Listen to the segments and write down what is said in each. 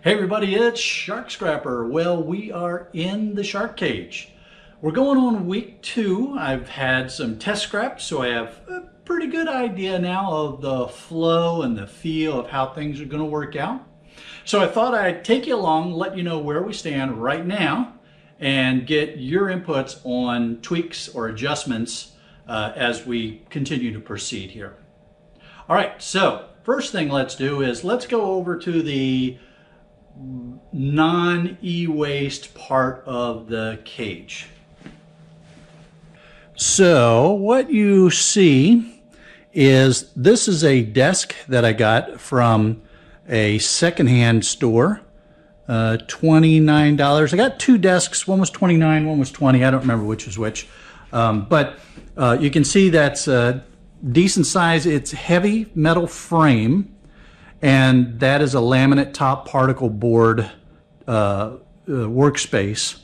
Hey everybody, it's Shark Scrapper. Well, we are in the shark cage. We're going on week 2. I've had some test scraps, so I have a pretty good idea now of the flow and the feel of how things are going to work out. So I thought I'd take you along, let you know where we stand right now, and get your inputs on tweaks or adjustments as we continue to proceed here. All right, so first thing let's do is let's go over to the non-e-waste part of the cage. So what you see is this is a desk that I got from a secondhand store, $29. I got 2 desks, one was $29, one was $20. I don't remember which was which, but you can see that's a decent size. It's heavy metal frame, and that is a laminate top particle board workspace.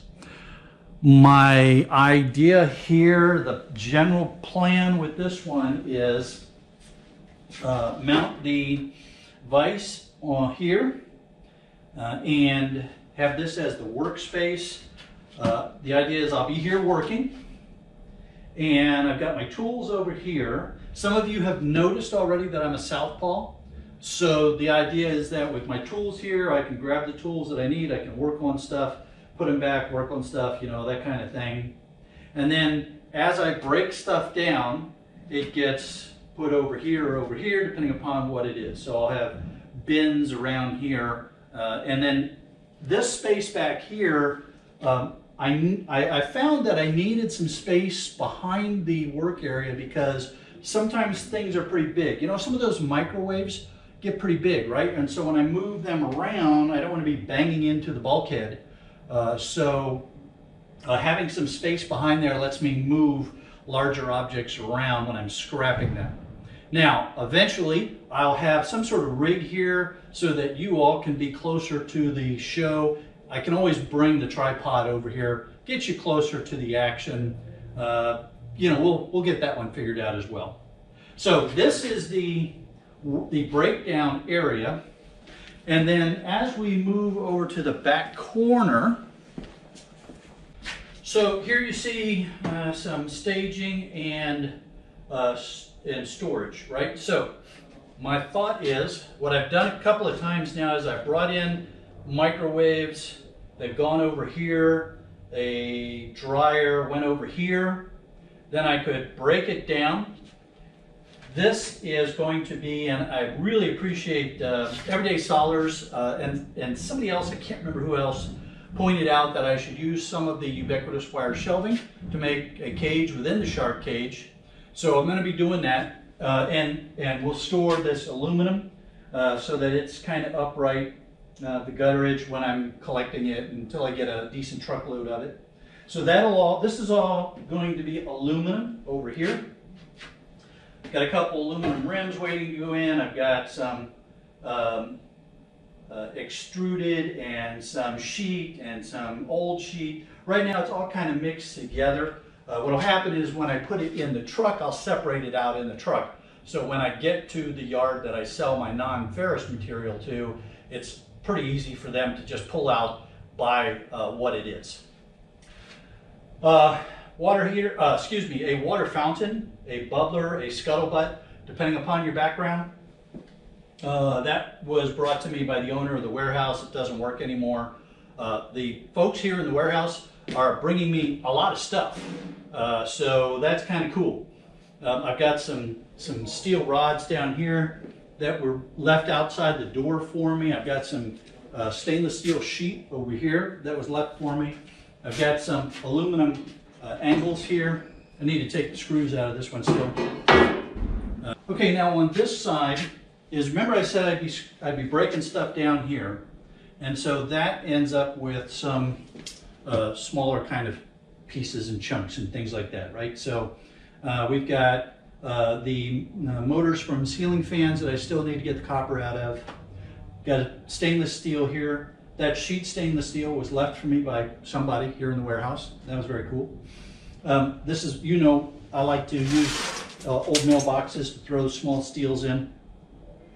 My idea here, the general plan with this one is mount the vise on here and have this as the workspace. The idea is I'll be here working, and I've got my tools over here. Some of you have noticed already that I'm a southpaw. So the idea is that with my tools here, I can grab the tools that I need, I can work on stuff, put them back, work on stuff, you know, that kind of thing. And then as I break stuff down, it gets put over here, depending upon what it is. So I'll have bins around here. And then this space back here, I found that I needed some space behind the work area because sometimes things are pretty big. You know, some of those microwaves get pretty big, right? And so when I move them around, I don't want to be banging into the bulkhead. So having some space behind there lets me move larger objects around when I'm scrapping them. Now, eventually, I'll have some sort of rig here so that you all can be closer to the show. I can always bring the tripod over here, get you closer to the action. You know, we'll get that one figured out as well. So this is the breakdown area, and then as we move over to the back corner, so here you see some staging and storage, right? So my thought is, what I've done a couple of times now is I've brought in microwaves, they've gone over here, a dryer went over here, then I could break it down. This is going to be, and I really appreciate Everyday Solars and somebody else, I can't remember who else, pointed out that I should use some of the ubiquitous wire shelving to make a cage within the shark cage. So I'm going to be doing that, and we'll store this aluminum so that it's kind of upright, the gutterage when I'm collecting it until I get a decent truckload of it. So this is all going to be aluminum over here. Got a couple aluminum rims waiting to go in. I've got some extruded and some sheet and some old sheet. Right now it's all kind of mixed together. What will happen is when I put it in the truck, I'll separate it out in the truck. So when I get to the yard that I sell my non-ferrous material to, it's pretty easy for them to just pull out by what it is. Water heater, a water fountain, a bubbler, a scuttlebutt, depending upon your background. That was brought to me by the owner of the warehouse. It doesn't work anymore. The folks here in the warehouse are bringing me a lot of stuff, so that's kind of cool. I've got some steel rods down here that were left outside the door for me. I've got some stainless steel sheet over here that was left for me. I've got some aluminum angles here. I need to take the screws out of this one still. Okay, now on this side is, remember I said I'd be breaking stuff down here, and so that ends up with some smaller kind of pieces and chunks and things like that, right? So we've got the motors from ceiling fans that I still need to get the copper out of. Got a stainless steel here. That sheet stainless steel was left for me by somebody here in the warehouse. That was very cool. This is, you know, I like to use old mailboxes to throw small steels in.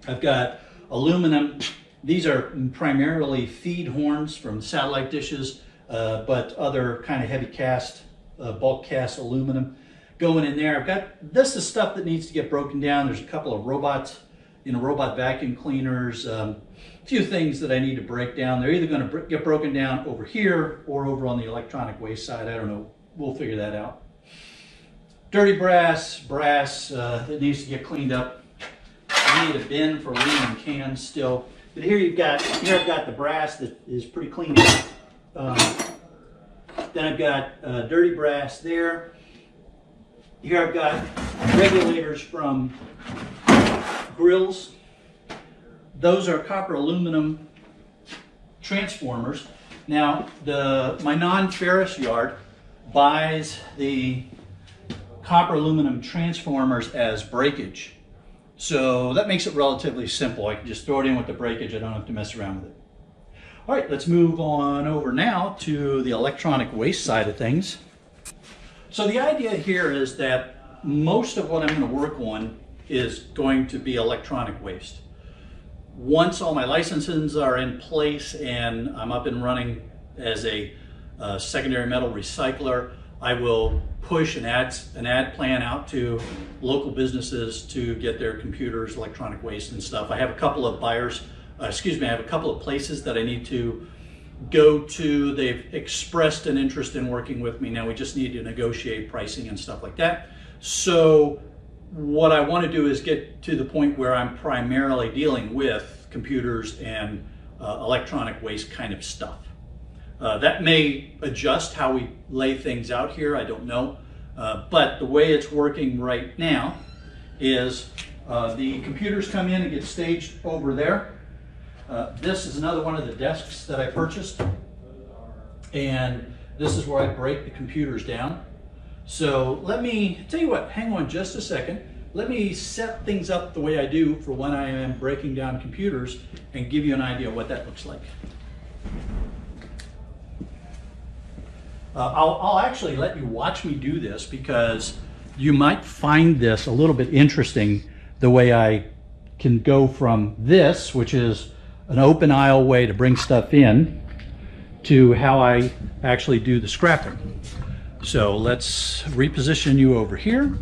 I've got aluminum These are primarily feed horns from satellite dishes, but other kind of heavy cast, bulk cast aluminum going in there. I've got, this is stuff that needs to get broken down. There's a couple of robots, robot vacuum cleaners, a few things that I need to break down. They're either going to get broken down over here or over on the electronic waste side. I don't know. We'll figure that out. Dirty brass that needs to get cleaned up. I need a bin for aluminum cans still. But here I've got the brass that is pretty clean. Then I've got dirty brass there. Here I've got regulators from grills. Those are copper aluminum transformers. Now, my non-ferrous yard buys the copper aluminum transformers as breakage. So that makes it relatively simple. I can just throw it in with the breakage. I don't have to mess around with it. All right, let's move on over now to the electronic waste side of things. So the idea here is that most of what I'm going to work on is going to be electronic waste. Once all my licenses are in place and I'm up and running as a secondary metal recycler, I will push an ad plan out to local businesses to get their computers, electronic waste and stuff. I have a couple of buyers, I have a couple of places that I need to go to. They've expressed an interest in working with me. Now we just need to negotiate pricing and stuff like that. So what I want to do is get to the point where I'm primarily dealing with computers and electronic waste kind of stuff. That may adjust how we lay things out here, I don't know. But the way it's working right now is the computers come in and get staged over there. This is another one of the desks that I purchased. And this is where I break the computers down. So let me tell you what, hang on just a second. Let me set things up the way I do for when I am breaking down computers and give you an idea of what that looks like. I'll actually let you watch me do this because you might find this a little bit interesting, the way I can go from this, which is an open aisle way to bring stuff in, to how I actually do the scrapping. So let's reposition you over here.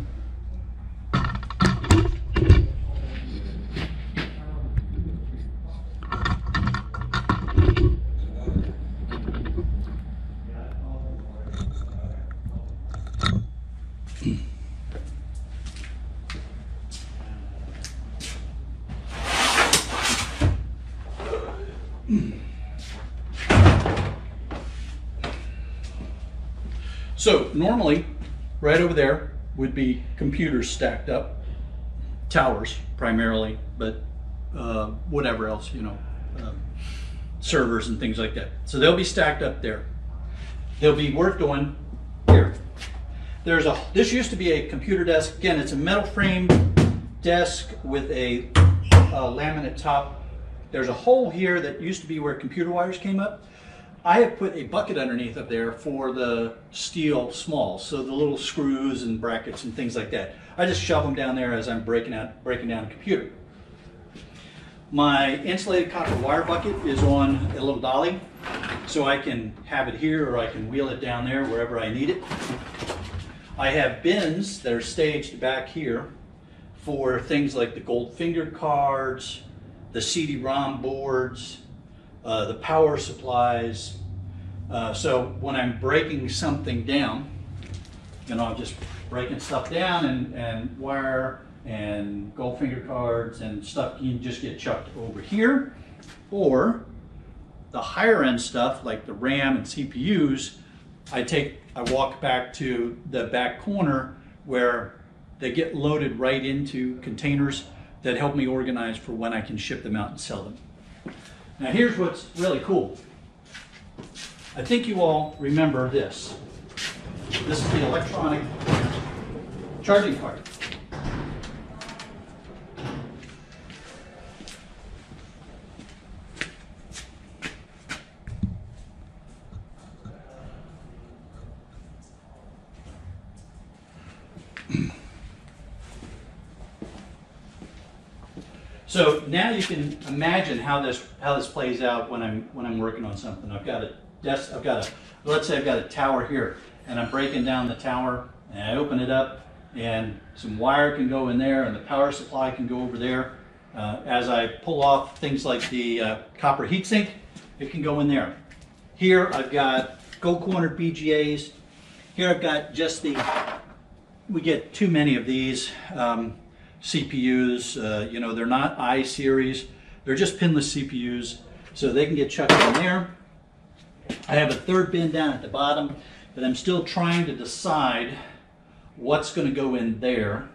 So normally, right over there would be computers stacked up, towers primarily, but whatever else, servers and things like that. So they'll be stacked up there. They'll be worked on here. This used to be a computer desk. Again, it's a metal framed desk with a laminate top. There's a hole here that used to be where computer wires came up. I have put a bucket underneath up there for the steel smalls, so the little screws and brackets and things like that. I just shove them down there as I'm breaking down a computer. My insulated copper wire bucket is on a little dolly, so I can have it here or I can wheel it down there wherever I need it. I have bins that are staged back here for things like the gold fingered cards, the CD-ROM boards, the power supplies. So when I'm breaking something down, I'm just breaking stuff down and wire and gold finger cards and stuff can just get chucked over here. Or the higher end stuff like the RAM and CPUs, I walk back to the back corner where they get loaded right into containers that help me organize for when I can ship them out and sell them. Now here's what's really cool. I think you all remember this. This is the electronic charging card. So now you can imagine how this plays out when I'm working on something. Let's say I've got a tower here, and I'm breaking down the tower, and I open it up, and some wire can go in there, and the power supply can go over there. As I pull off things like the copper heatsink, it can go in there. Here I've got gold corner BGAs. Here I've got just we get too many of these CPUs. You know, they're not i-series, they're just pinless CPUs, so they can get chucked in there. I have a third bin down at the bottom, but I'm still trying to decide what's going to go in there.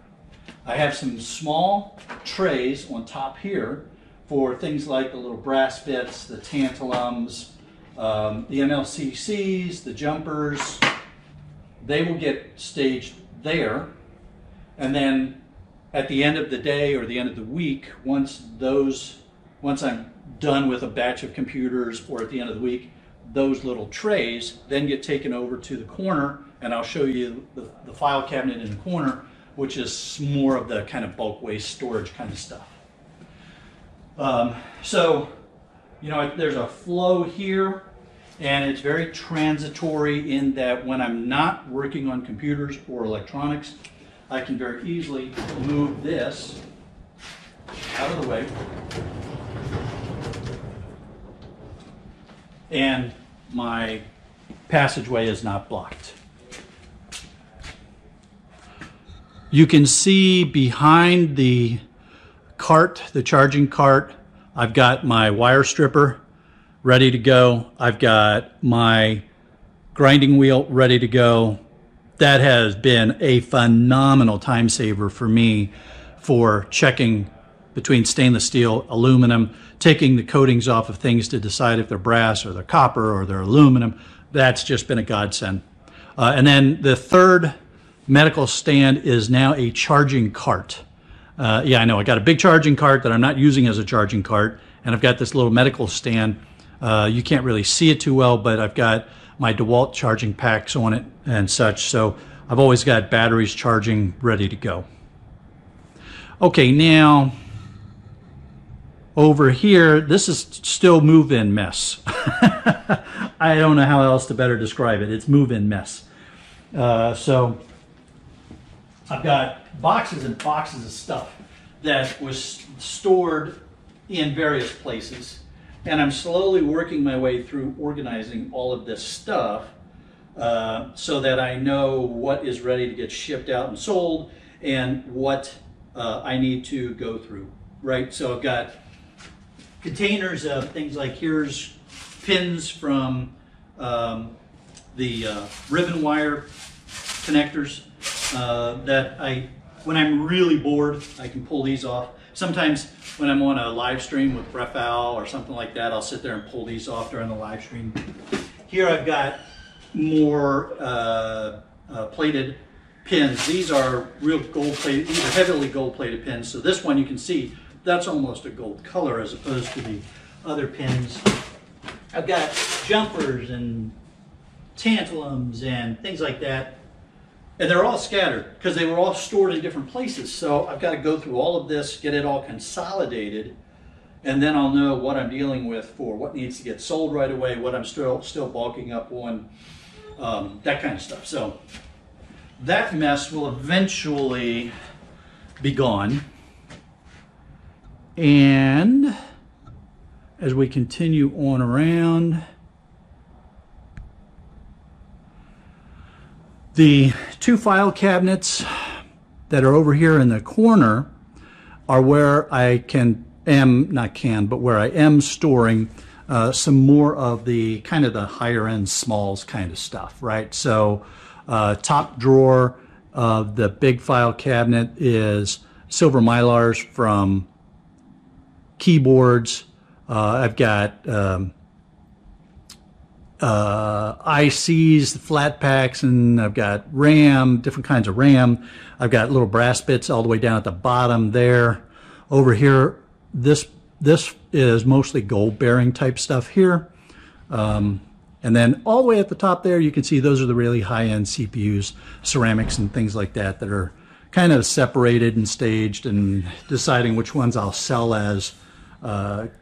I have some small trays on top here for things like the little brass bits, the tantalums, the MLCCs, the jumpers. They will get staged there, and then at the end of the day or the end of the week, once I'm done with a batch of computers, or at the end of the week, those little trays then get taken over to the corner, and I'll show you the file cabinet in the corner, which is more of the kind of bulk waste storage kind of stuff. So, you know, there's a flow here, and it's very transitory in that when I'm not working on computers or electronics, I can very easily move this out of the way, and my passageway is not blocked. You can see behind the cart, the charging cart, I've got my wire stripper ready to go. I've got my grinding wheel ready to go. That has been a phenomenal time saver for me for checking between stainless steel, aluminum, taking the coatings off of things to decide if they're brass or they're copper or they're aluminum. That's just been a godsend. And then the third medical stand is now a charging cart. Yeah, I know, I got a big charging cart that I'm not using as a charging cart, and I've got this little medical stand. You can't really see it too well, but I've got my DeWalt charging packs on it and such, so I've always got batteries charging ready to go. Okay, now over here, this is still move-in mess. I don't know how else to better describe it. It's move-in mess. So I've got boxes and boxes of stuff that was stored in various places, and I'm slowly working my way through organizing all of this stuff so that I know what is ready to get shipped out and sold and what I need to go through, right? So I've got containers of things like, here's pins from the ribbon wire connectors that when I'm really bored, I can pull these off. Sometimes when I'm on a live stream with Brefal or something like that, I'll sit there and pull these off during the live stream. Here I've got more plated pins. These are real gold plated, these are heavily gold plated pins. So this one you can see, that's almost a gold color as opposed to the other pins. I've got jumpers and tantalums and things like that. And they're all scattered because they were all stored in different places. So I've got to go through all of this, get it all consolidated, and then I'll know what I'm dealing with for what needs to get sold right away, what I'm still bulking up on, that kind of stuff. So that mess will eventually be gone. And as we continue on around, the two file cabinets that are over here in the corner are where I where I am storing some more of the kind of the higher end smalls kind of stuff, right? So top drawer of the big file cabinet is silver Mylars from keyboards. I've got ICs, flat packs, and I've got RAM, different kinds of RAM. I've got little brass bits all the way down at the bottom there. Over here, this is mostly gold bearing type stuff here. And then all the way at the top there, you can see those are the really high-end CPUs, ceramics and things like that that are kind of separated and staged and deciding which ones I'll sell as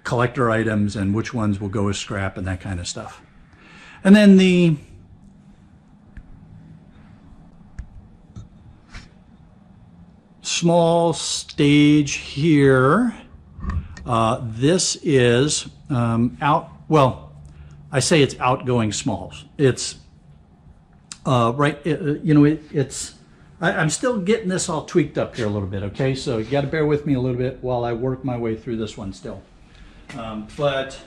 collector items and which ones will go as scrap and that kind of stuff. And then the small stage here, this is well, I say it's outgoing smalls. It's I'm still getting this all tweaked up here a little bit, okay? So you got to bear with me a little bit while I work my way through this one still. But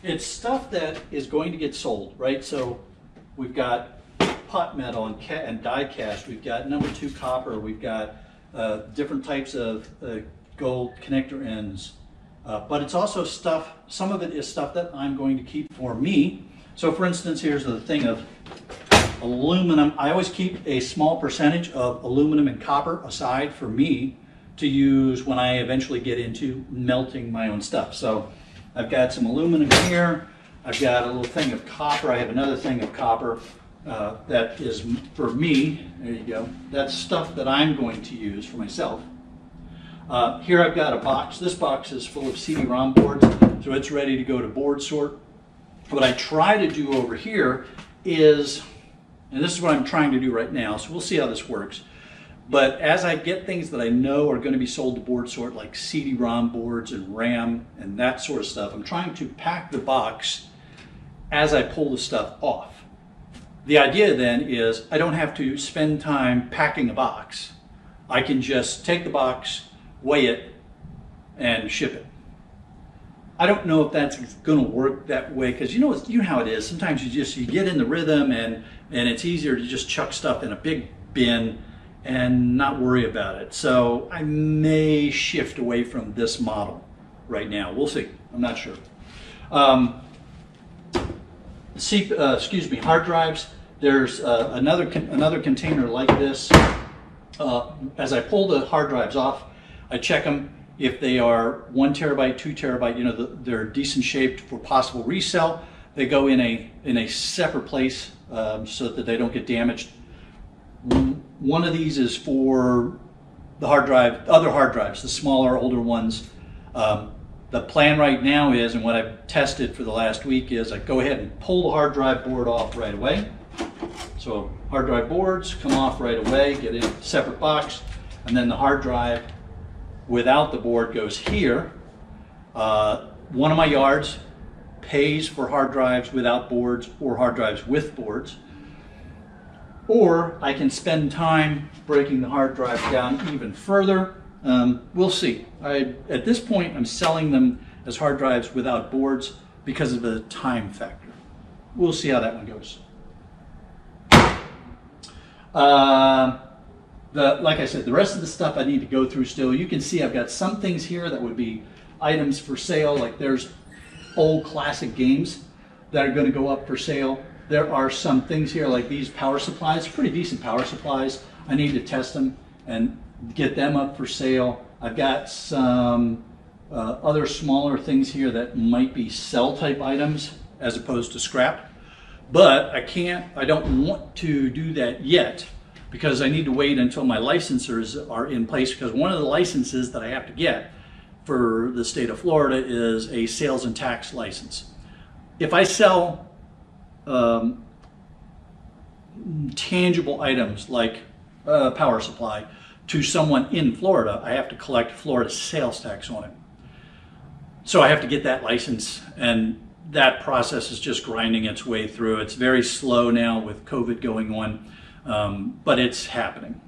it's stuff that is going to get sold, right? So we've got pot metal and die cast. We've got #2 copper. We've got different types of gold connector ends. But it's also stuff, some of it is stuff that I'm going to keep for me. So for instance, here's the thing of aluminum. I always keep a small percentage of aluminum and copper aside for me to use when I eventually get into melting my own stuff. So I've got some aluminum here. I've got a little thing of copper. I have another thing of copper that is for me. There you go. That's stuff that I'm going to use for myself. Here I've got a box. This box is full of CD-ROM boards, so it's ready to go to board sort. What I try to do over here is, and this is what I'm trying to do right now, so we'll see how this works. But as I get things that I know are going to be sold to board sort, like CD-ROM boards and RAM and that sort of stuff, I'm trying to pack the box as I pull the stuff off. The idea then is I don't have to spend time packing a box. I can just take the box, weigh it, and ship it. I don't know if that's going to work that way, because you know how it is. Sometimes you get in the rhythm and it's easier to just chuck stuff in a big bin and not worry about it. So I may shift away from this model right now. We'll see. I'm not sure. Excuse me, hard drives. There's another container like this. As I pull the hard drives off, I check them. If they are 1 terabyte, 2 terabyte, you know, they're decent shaped for possible resale. They go in a separate place so that they don't get damaged. One of these is for the hard drive, other hard drives, the smaller, older ones. The plan right now is, and what I've tested for the last week is, I go ahead and pull the hard drive board off right away. So hard drive boards come off right away, get in a separate box, and then the hard drive without the board goes here. One of my yards pays for hard drives without boards or hard drives with boards. Or I can spend time breaking the hard drive down even further. We'll see. At this point, I'm selling them as hard drives without boards because of the time factor. We'll see how that one goes. Like I said, the rest of the stuff I need to go through still. You can see I've got some things here that would be items for sale, like there's old classic games that are going to go up for sale. There are some things here like these power supplies, pretty decent power supplies. I need to test them and get them up for sale. I've got some other smaller things here that might be sell type items as opposed to scrap. But I don't want to do that yet, because I need to wait until my licensors are in place, because one of the licenses that I have to get for the state of Florida is a sales and tax license. If I sell tangible items like a power supply to someone in Florida, I have to collect Florida sales tax on it. So I have to get that license, and that process is just grinding its way through. It's very slow now with COVID going on. But it's happening.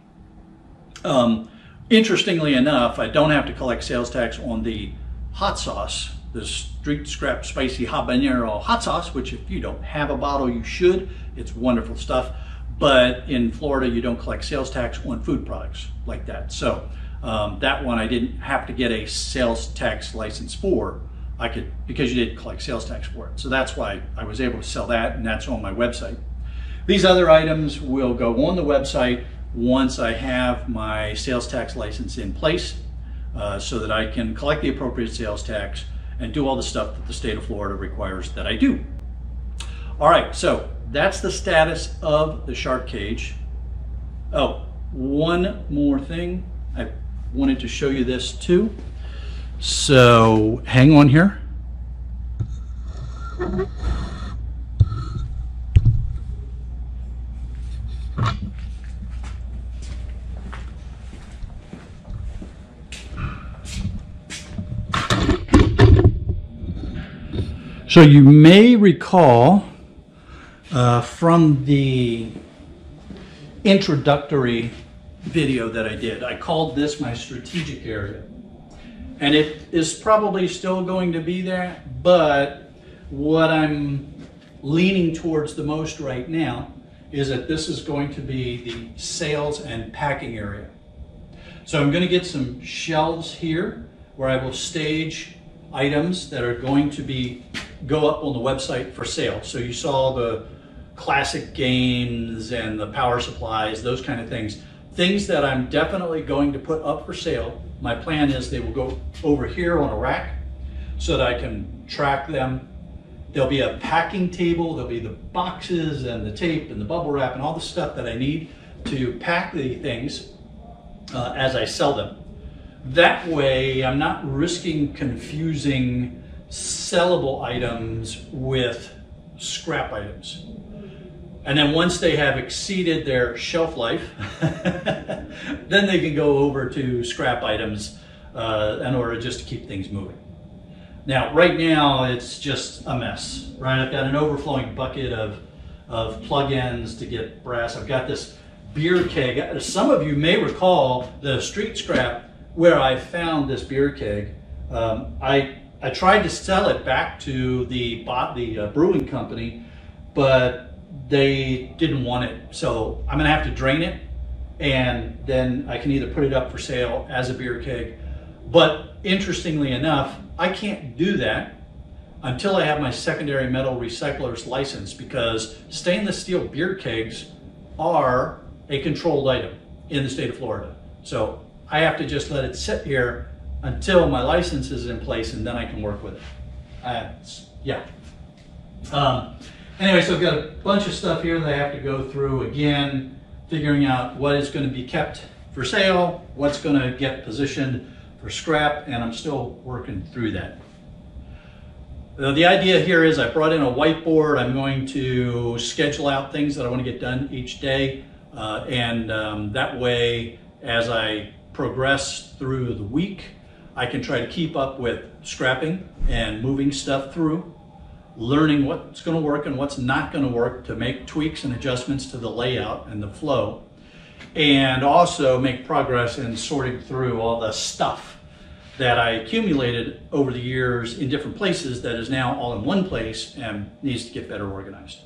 Interestingly enough, I don't have to collect sales tax on the hot sauce, the Street Scrap Spicy Habanero hot sauce, which if you don't have a bottle, you should. It's wonderful stuff. But in Florida, you don't collect sales tax on food products like that. So that one I didn't have to get a sales tax license for. I could, because you didn't collect sales tax for it. So that's why I was able to sell that, and that's on my website. These other items will go on the website once I have my sales tax license in place, so that I can collect the appropriate sales tax and do all the stuff that the state of Florida requires that I do. All right, so that's the status of the shark cage. Oh, one more thing. I wanted to show you this too. So hang on here. So you may recall from the introductory video that I did, I called this my strategic area. And it is probably still going to be there, but what I'm leaning towards the most right now is that this is going to be the sales and packing area. So I'm going to get some shelves here where I will stage items that are going to go up on the website for sale. So you saw the classic games and the power supplies, those kind of things. Things that I'm definitely going to put up for sale. My plan is they will go over here on a rack so that I can track them. There'll be a packing table, there'll be the boxes and the tape and the bubble wrap and all the stuff that I need to pack the things as I sell them. That way I'm not risking confusing sellable items with scrap items. And then once they have exceeded their shelf life, then they can go over to scrap items in order just to keep things moving. Now, right now, it's just a mess, right? I've got an overflowing bucket of plug-ins to get brass. I've got this beer keg. Some of you may recall the street scrap where I found this beer keg. I tried to sell it back to the brewing company, but they didn't want it. So I'm gonna have to drain it, and then I can either put it up for sale as a beer keg. But interestingly enough, I can't do that until I have my secondary metal recycler's license, because stainless steel beer kegs are a controlled item in the state of Florida. So I have to just let it sit here until my license is in place, and then I can work with it. Yeah. Anyway, so I've got a bunch of stuff here that I have to go through again, figuring out what is going to be kept for sale, what's going to get positioned for scrap, and I'm still working through that. The idea here is I brought in a whiteboard. I'm going to schedule out things that I want to get done each day, and that way, as I progress through the week, I can try to keep up with scrapping and moving stuff through, learning what's going to work and what's not going to work to make tweaks and adjustments to the layout and the flow, and also make progress in sorting through all the stuff that I accumulated over the years in different places that is now all in one place and needs to get better organized.